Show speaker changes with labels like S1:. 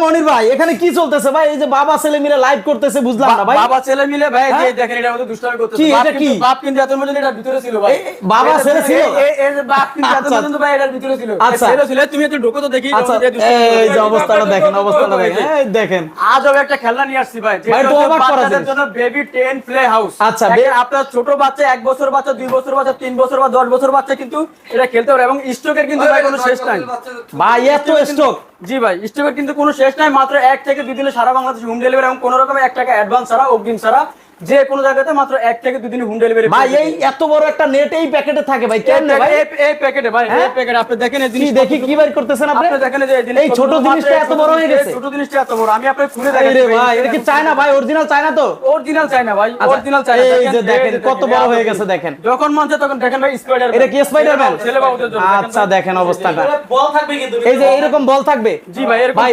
S1: মনির ভাই এখানে কি চলতেছে ভাই? এই যে বাবা ছেলে মিলে লাইভ করতেছে, বুঝলাম না ভাই।
S2: বাবা ছেলে মিলে ভাই যে দেখেন এটার মধ্যে দুষ্টামি করতেছে।
S1: কি এটা কি?
S2: বাপ কিন্তু এত মধ্যে এটার ভিতরে ছিল ভাই।
S1: বাবা ছেলে ছিল?
S2: এই যে বাপ কিন্তু এত মধ্যে ভাই এটার ভিতরে ছিল।
S1: আচ্ছা
S2: ছেলে ছিল, তুমি একটু ঢোকো তো দেখি।
S1: আচ্ছা এই যে অবস্থাটা দেখেন, অবস্থাটা দেখেন, এই দেখেন।
S2: আজব একটা খেলনা নিয়ে আসছি ভাই,
S1: ভাই, তো অবাক করা
S2: বাচ্চাদের
S1: জিনিস।
S2: জন্য বেবি 10 প্লে হাউস।
S1: আচ্ছা,
S2: আপনার ছোট বাচ্চা 1 বছর বাচ্চা, 2 বছর বাচ্চা, 3 বছর বা 10 বছর বাচ্চা কিন্তু এটা খেলতে পারে এবং স্টকের কিন্তু ভাই কোনো শেষ নাই
S1: ভাই, এত স্টক।
S2: জি ভাই, স্টকের কিন্তু কোনো শেষ নাই। মাত্র 1 থেকে 2 দিনে সারা বাংলাদেশে হোম ডেলিভারি এবং কোনো রকমের 1 টাকা অ্যাডভান্স ছাড়া, অগ্রিম ছাড়া, যে কোনো জায়গাতে মাত্র 1 থেকে 2 দিনে হোম ডেলিভারি।
S1: ভাই এই এত বড় একটা নেট এই প্যাকেটে থাকে ভাই, কেন ভাই?
S2: এই প্যাকেটে ভাই, এই প্যাকেট আপনি দেখেন এই জিনিস
S1: দেখি কি বের করতেছেন আপনি?
S2: আপনি দেখেন যে
S1: এই ছোট জিনিসটা এত বড় হয়ে গেছে।
S2: ছোট জিনিসটা এত বড়, আমি আপনাকে খুলে
S1: আরে
S2: দেখাচ্ছি
S1: ভাই, এটা কি চায়না ভাই? অরিজিনাল চায়না তো?
S2: অরিজিনাল চায়না ভাই,
S1: আচ্ছা,
S2: অরিজিনাল চায়না।
S1: এই যে দেখেন কত বড় হয়ে গেছে, দেখেন।
S2: যখন মন চায় তখন দেখেন ভাই স্পাইডারম্যান।
S1: এটা কি স্পাইডারম্যান?
S2: ছেলে বাবুদের জন্য।
S1: আচ্ছা দেখেন অবস্থাটা।
S3: বল থাকবে কিন্তু
S1: এই যে এরকম বল থাকবে?
S2: জি ভাই, এরকম
S1: ভাই